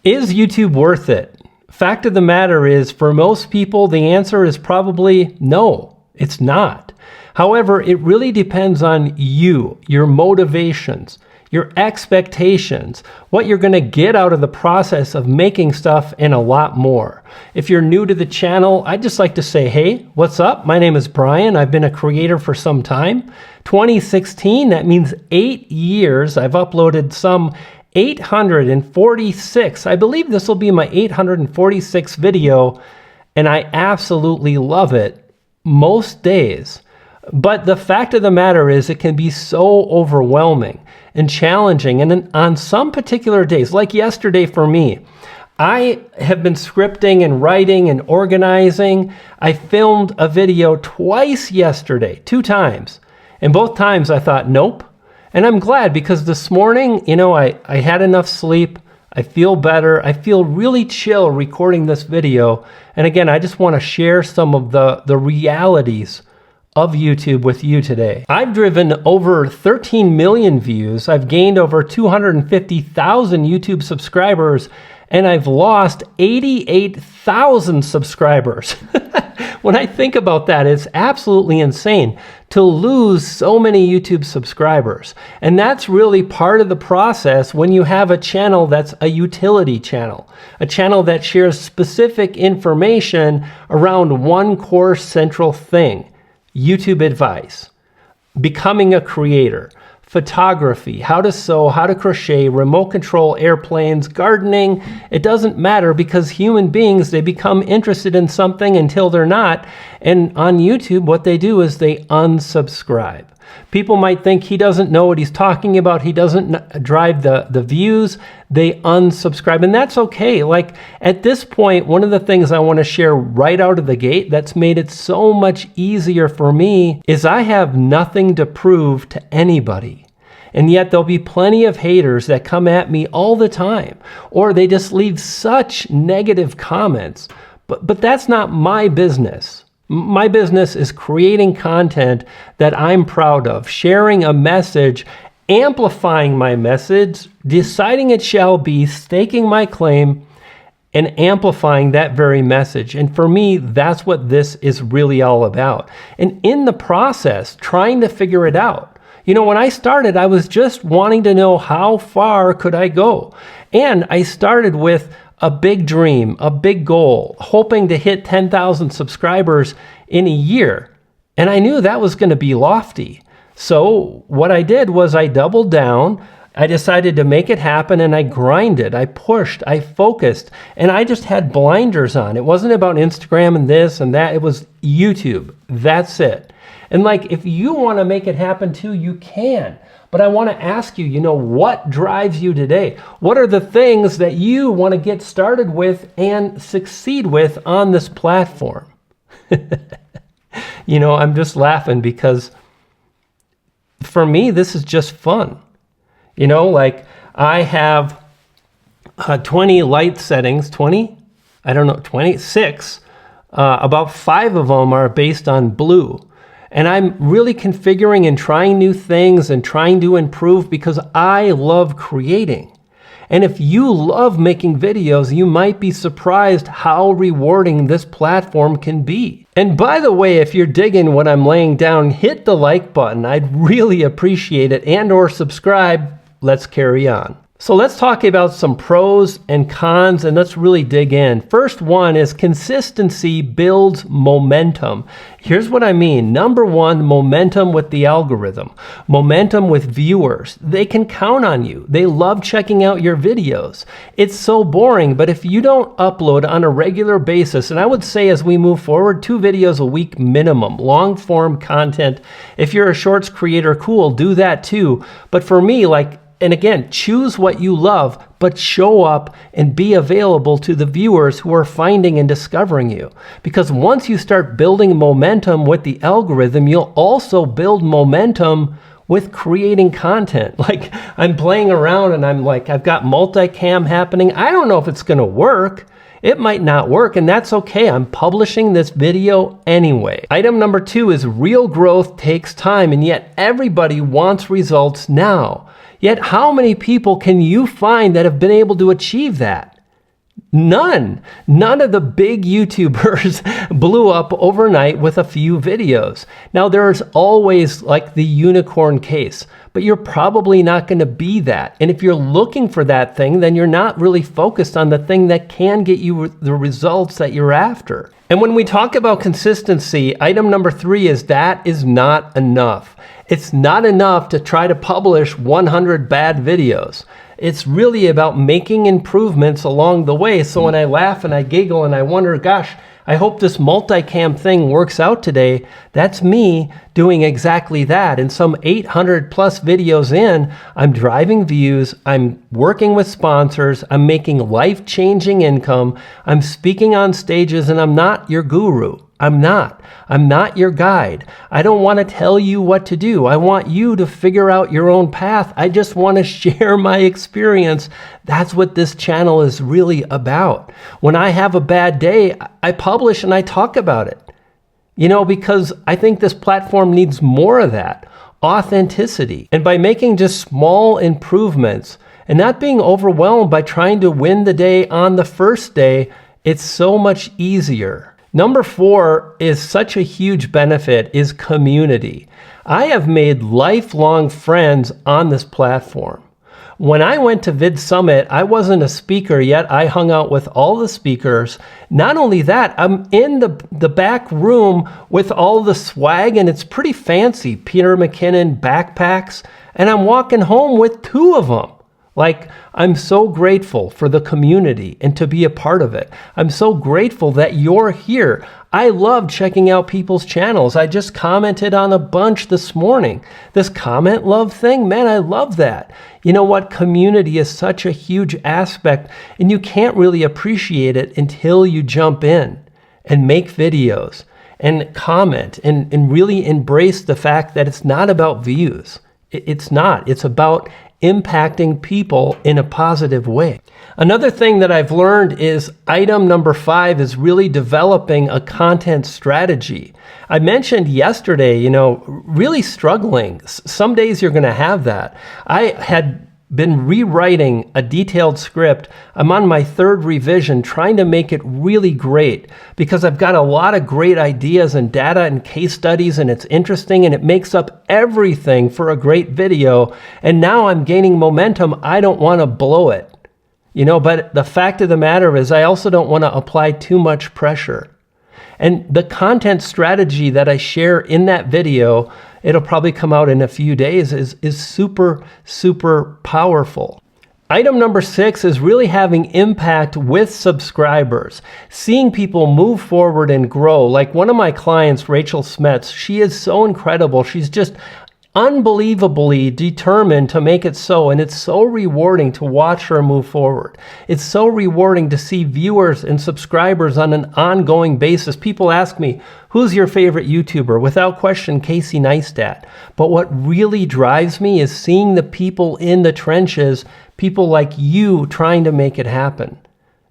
Is YouTube worth it? Fact of the matter is, for most people, the answer is probably no, it's not. However, it really depends on you, your motivations, your expectations, what you're going to get out of the process of making stuff, and a lot more. If you're new to the channel, I'd just like to say, hey, what's up? My name is Brian. I've been a creator for some time. 2016, that means 8 years. I've uploaded some 846. I believe this will be my 846th video, and I absolutely love it most days. But the fact of the matter is, it can be so overwhelming and challenging. And on some particular days, like yesterday for me, I have been scripting and writing and organizing. I filmed a video twice yesterday, 2 times. And both times I thought, nope. And I'm glad, because this morning, I had enough sleep. I feel better. I feel really chill recording this video. And again, I just want to share some of the realities of YouTube with you today. I've driven over 13 million views. I've gained over 250,000 YouTube subscribers, and I've lost 88,000 subscribers. When I think about that, it's absolutely insane to lose so many YouTube subscribers. And that's really part of the process when you have a channel that's a utility channel, a channel that shares specific information around one core central thing: YouTube advice, becoming a creator, photography, how to sew, how to crochet, remote control airplanes, gardening. It doesn't matter, because human beings, they become interested in something until they're not. And on YouTube, what they do is they unsubscribe. People might think he doesn't know what he's talking about. He doesn't drive the views. They unsubscribe, and that's okay. Like, at this point, one of the things I want to share right out of the gate that's made it so much easier for me is I have nothing to prove to anybody. And yet there'll be plenty of haters that come at me all the time, or they just leave such negative comments. But that's not my business. My business is creating content that I'm proud of, sharing a message, amplifying my message, deciding it shall be, staking my claim, and amplifying that very message. And for me, that's what this is really all about. And in the process, trying to figure it out. When I started, I was just wanting to know, how far could I go? And I started with a big dream, a big goal, hoping to hit 10,000 subscribers in a year. And I knew that was going to be lofty. So what I did was I doubled down. I decided to make it happen, and I grinded, I pushed, I focused, and I just had blinders on. It wasn't about Instagram and this and that. It was YouTube. That's it. And like, if you want to make it happen too, you can. But I want to ask you, what drives you today? What are the things that you want to get started with and succeed with on this platform? I'm just laughing, because for me, this is just fun. Like, I have 20 light settings, 26. About 5 of them are based on blue. And I'm really configuring and trying new things and trying to improve, because I love creating. And if you love making videos, you might be surprised how rewarding this platform can be. And by the way, if you're digging what I'm laying down, hit the like button. I'd really appreciate it, and/or subscribe. Let's carry on. So let's talk about some pros and cons, and let's really dig in. First one is consistency builds momentum. Here's what I mean. Number one, momentum with the algorithm, momentum with viewers. They can count on you. They love checking out your videos. It's so boring, but if you don't upload on a regular basis, and I would say as we move forward, 2 videos a week minimum, long form content. If you're a shorts creator, cool, do that too. But for me, and again, choose what you love, but show up and be available to the viewers who are finding and discovering you. Because once you start building momentum with the algorithm, you'll also build momentum with creating content. Like, I'm playing around and I've got multicam happening. I don't know if it's going to work. It might not work, and that's okay. I'm publishing this video anyway. Item number 2 is real growth takes time, and yet everybody wants results now. Yet how many people can you find that have been able to achieve that? None of the big YouTubers blew up overnight with a few videos. Now, there's always like the unicorn case, but you're probably not going to be that. And if you're looking for that thing, then you're not really focused on the thing that can get you the results that you're after. And when we talk about consistency, item number 3 is that is not enough. It's not enough to try to publish 100 bad videos. It's really about making improvements along the way. So when I laugh and I giggle and I wonder, gosh, I hope this multicam thing works out today, that's me doing exactly that. And some 800 plus videos in, I'm driving views, I'm working with sponsors, I'm making life-changing income, I'm speaking on stages, and I'm not your guru. I'm not your guide. I don't want to tell you what to do. I want you to figure out your own path. I just want to share my experience. That's what this channel is really about. When I have a bad day, I publish and I talk about it. Because I think this platform needs more of that, authenticity. And by making just small improvements and not being overwhelmed by trying to win the day on the first day, it's so much easier. Number 4 is such a huge benefit is community. I have made lifelong friends on this platform. When I went to Vid Summit, I wasn't a speaker yet. I hung out with all the speakers. Not only that, I'm in the back room with all the swag, and it's pretty fancy. Peter McKinnon backpacks, and I'm walking home with 2 of them. Like, I'm so grateful for the community and to be a part of it. I'm so grateful that you're here. I love checking out people's channels. I just commented on a bunch this morning. This comment love thing, man, I love that. You know what? Community is such a huge aspect, and you can't really appreciate it until you jump in and make videos and comment and really embrace the fact that it's not about views. It's not. It's about impacting people in a positive way. Another thing that I've learned is item number 5 is really developing a content strategy. I mentioned yesterday, really struggling. Some days you're going to have that. I had been rewriting a detailed script. I'm on my 3rd revision trying to make it really great because I've got a lot of great ideas and data and case studies, and it's interesting and it makes up everything for a great video. And now I'm gaining momentum. I don't want to blow it, but the fact of the matter is I also don't want to apply too much pressure. And the content strategy that I share in that video, it'll probably come out in a few days, is super, super powerful. Item number 6 is really having impact with subscribers, seeing people move forward and grow. Like one of my clients, Rachel Smets, she is so incredible. She's just unbelievably determined to make it so, and it's so rewarding to watch her move forward. It's so rewarding to see viewers and subscribers on an ongoing basis. People ask me, who's your favorite YouTuber? Without question, Casey Neistat. But what really drives me is seeing the people in the trenches, people like you trying to make it happen.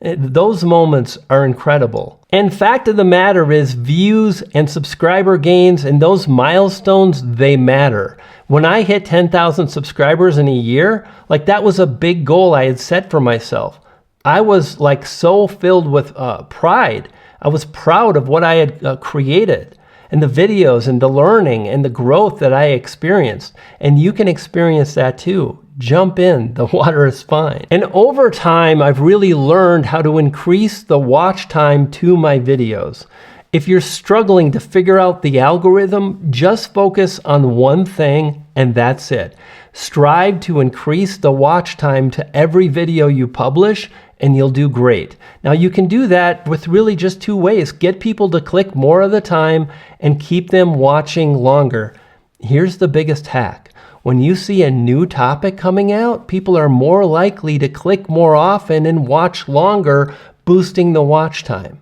Those moments are incredible. And fact of the matter is views and subscriber gains and those milestones, they matter. When I hit 10,000 subscribers in a year, like that was a big goal I had set for myself. I was like so filled with pride. I was proud of what I had created and the videos and the learning and the growth that I experienced. And you can experience that too. Jump in, the water is fine. And over time, I've really learned how to increase the watch time to my videos. If you're struggling to figure out the algorithm, just focus on one thing and that's it. Strive to increase the watch time to every video you publish and you'll do great. Now you can do that with really just 2 ways. Get people to click more of the time and keep them watching longer. Here's the biggest hack. When you see a new topic coming out, people are more likely to click more often and watch longer, boosting the watch time.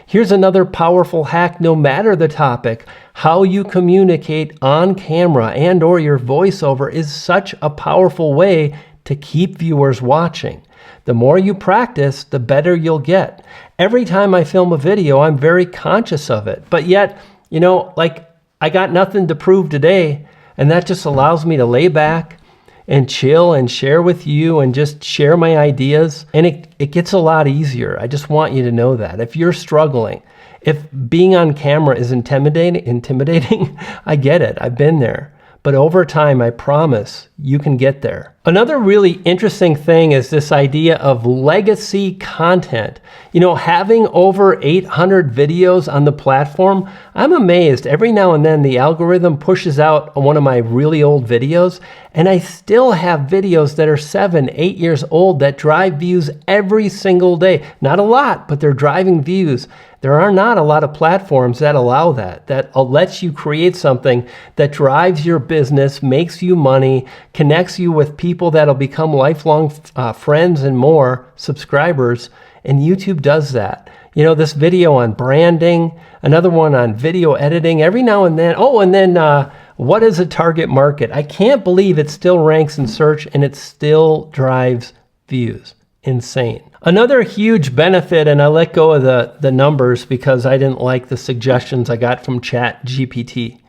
Here's another powerful hack no matter the topic. How you communicate on camera and or your voiceover is such a powerful way to keep viewers watching. The more you practice, the better you'll get. Every time I film a video, I'm very conscious of it. But yet, I got nothing to prove today. And that just allows me to lay back, and chill and share with you and just share my ideas. And it gets a lot easier. I just want you to know that. If you're struggling, if being on camera is intimidating, I get it. I've been there. But over time, I promise you can get there. Another really interesting thing is this idea of legacy content. You know, having over 800 videos on the platform, I'm amazed. Every now and then the algorithm pushes out one of my really old videos, and I still have videos that are 7, 8 years old that drive views every single day. Not a lot, but they're driving views. There are not a lot of platforms that allow that lets you create something that drives your business, makes you money, connects you with people that'll become lifelong friends and more subscribers. And YouTube does that. You know, this video on branding, another one on video editing, every now and then. Oh, and then what is a target market? I can't believe it still ranks in search and it still drives views. Insane. Another huge benefit, and I let go of the numbers because I didn't like the suggestions I got from ChatGPT.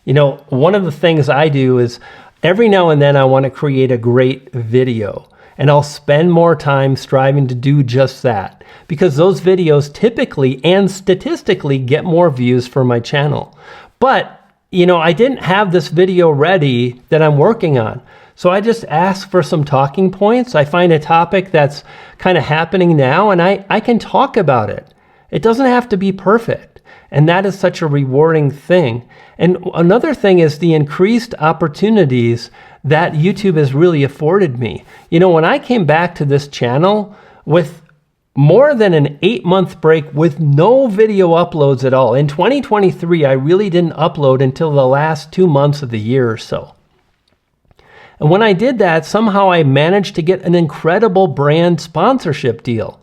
You know, one of the things I do is every now and then I want to create a great video, and I'll spend more time striving to do just that because those videos typically and statistically get more views for my channel. But, you know, I didn't have this video ready that I'm working on. So I just ask for some talking points. I find a topic that's kind of happening now, and I can talk about it. It doesn't have to be perfect. And that is such a rewarding thing. And another thing is the increased opportunities that YouTube has really afforded me. You know, when I came back to this channel with more than an 8-month break with no video uploads at all. In 2023, I really didn't upload until the last 2 months of the year or so. And when I did that, somehow I managed to get an incredible brand sponsorship deal,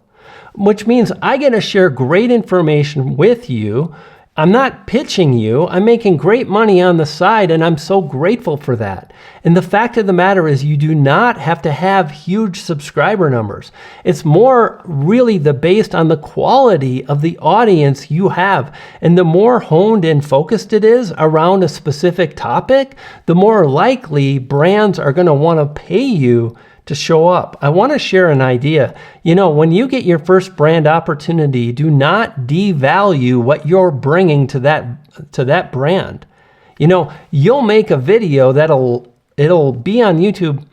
which means I get to share great information with you. I'm not pitching you. I'm making great money on the side, and I'm so grateful for that. And the fact of the matter is you do not have to have huge subscriber numbers. It's more really based on the quality of the audience you have. And the more honed and focused it is around a specific topic, the more likely brands are going to want to pay you to show up. I want to share an idea. You know, when you get your first brand opportunity, do not devalue what you're bringing to that brand. You know, you'll make a video it'll be on YouTube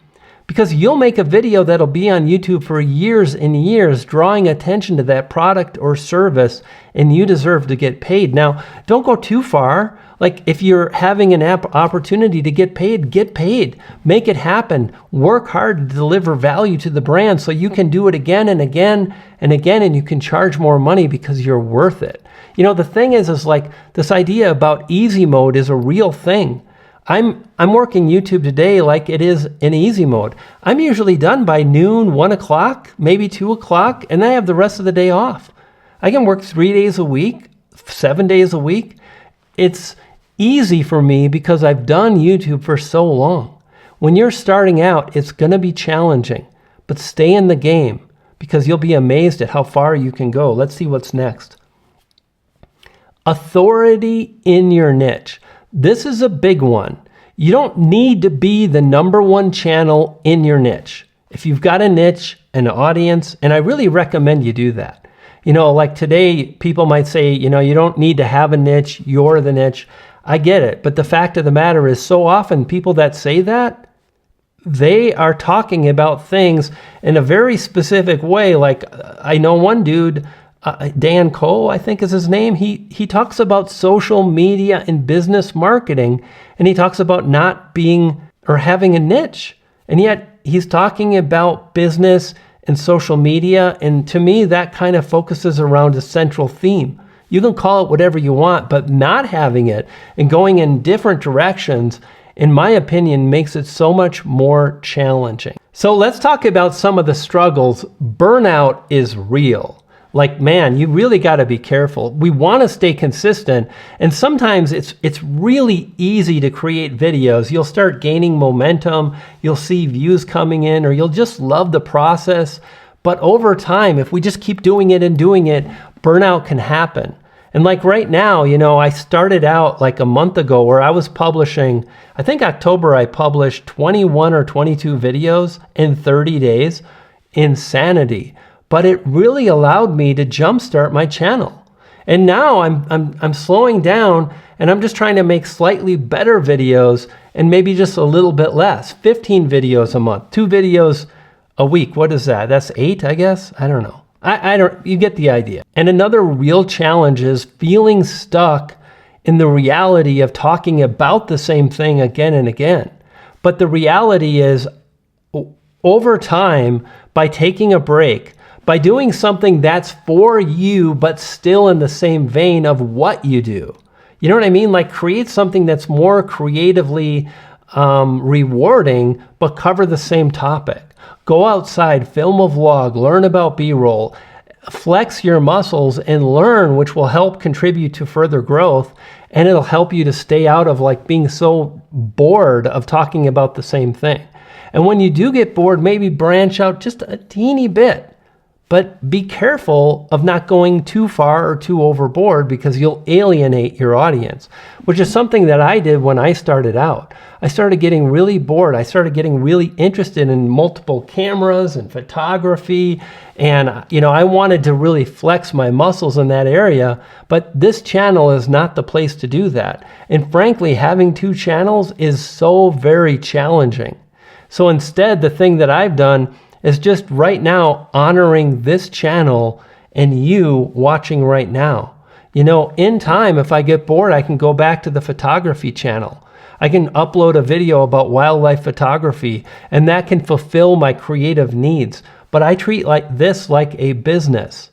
because you'll make a video that'll be on YouTube for years and years, drawing attention to that product or service, and you deserve to get paid. Now, don't go too far. Like if you're having an opportunity to get paid, make it happen. Work hard to deliver value to the brand so you can do it again and again and again, and you can charge more money because you're worth it. You know, the thing is like this idea about easy mode is a real thing. I'm working YouTube today like it is in easy mode. I'm usually done by noon, 1 o'clock, maybe 2 o'clock, and I have the rest of the day off. I can work 3 days a week, 7 days a week. It's easy for me because I've done YouTube for so long. When you're starting out, it's going to be challenging, but stay in the game because you'll be amazed at how far you can go. Let's see what's next. Authority in your niche. This is a big one. You don't need to be the #1 channel in your niche. If you've got a niche, an audience, and I really recommend you do that. You know, like today, people might say, you know, you don't need to have a niche, you're the niche. I get it. But the fact of the matter is so often people that say that, they are talking about things in a very specific way. Like I know one dude, Dan Cole, I think is his name. He talks about social media and business marketing, and he talks about not being or having a niche. And yet he's talking about business and social media. And to me, that kind of focuses around a central theme. You can call it whatever you want, but not having it and going in different directions, in my opinion, makes it so much more challenging. So let's talk about some of the struggles. Burnout is real. Like, man, you really got to be careful. We want to stay consistent, and sometimes it's really easy to create videos. You'll start gaining momentum, you'll see views coming in, or you'll just love the process. But over time, if we just keep doing it and doing it, burnout can happen. And like right now, you know, I started out like a month ago where I was publishing, I think October I published 21 or 22 videos in 30 days. Insanity. But it really allowed me to jumpstart my channel. And now I'm slowing down, and I'm just trying to make slightly better videos and maybe just a little bit less. 15 videos a month, 2 videos a week. What is that? That's 8, I guess? I don't know. I don't, you get the idea. And another real challenge is feeling stuck in the reality of talking about the same thing again and again. But the reality is, over time, by taking a break, by doing something that's for you, but still in the same vein of what you do. You know what I mean? Like create something that's more creatively rewarding, but cover the same topic. Go outside, film a vlog, learn about B-roll, flex your muscles and learn, which will help contribute to further growth. And it'll help you to stay out of like being so bored of talking about the same thing. And when you do get bored, maybe branch out just a teeny bit. But be careful of not going too far or too overboard, because you'll alienate your audience, which is something that I did when I started out. I started getting really bored. I started getting really interested in multiple cameras and photography. And, you know, I wanted to really flex my muscles in that area, but this channel is not the place to do that. And frankly, having 2 channels is so very challenging. So instead, the thing that I've done is just right now honoring this channel and you watching right now. You know, in time, if I get bored, I can go back to the photography channel. I can upload a video about wildlife photography, and that can fulfill my creative needs. But I treat this like a business.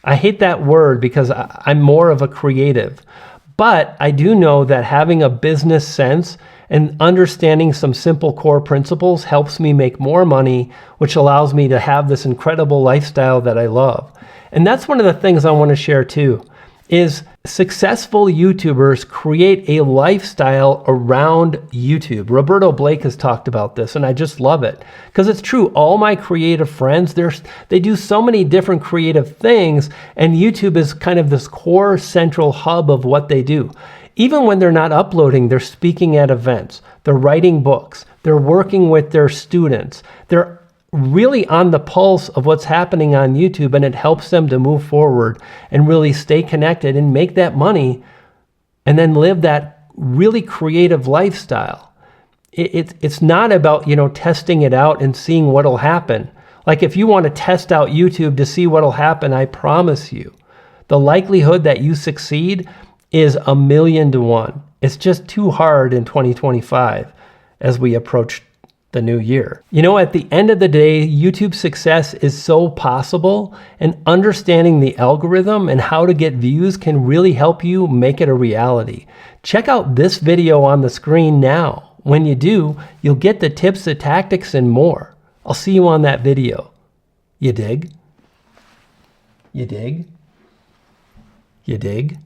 I hate that word because I'm more of a creative. But I do know that having a business sense and understanding some simple core principles helps me make more money, which allows me to have this incredible lifestyle that I love. And that's one of the things I want to share too, is successful YouTubers create a lifestyle around YouTube. Roberto Blake has talked about this, and I just love it because it's true. All my creative friends, they do so many different creative things, and YouTube is kind of this core central hub of what they do. Even when they're not uploading, they're speaking at events, they're writing books, they're working with their students. They're really on the pulse of what's happening on YouTube, and it helps them to move forward and really stay connected and make that money and then live that really creative lifestyle. It's not about, you know, testing it out and seeing what'll happen. Like if you want to test out YouTube to see what'll happen, I promise you, the likelihood that you succeed is 1,000,000 to 1. It's just too hard in 2025 as we approach the new year. You know, at the end of the day, YouTube success is so possible, and understanding the algorithm and how to get views can really help you make it a reality. Check out this video on the screen now. When you do, you'll get the tips, the tactics, and more. I'll see you on that video. You dig? You dig? You dig?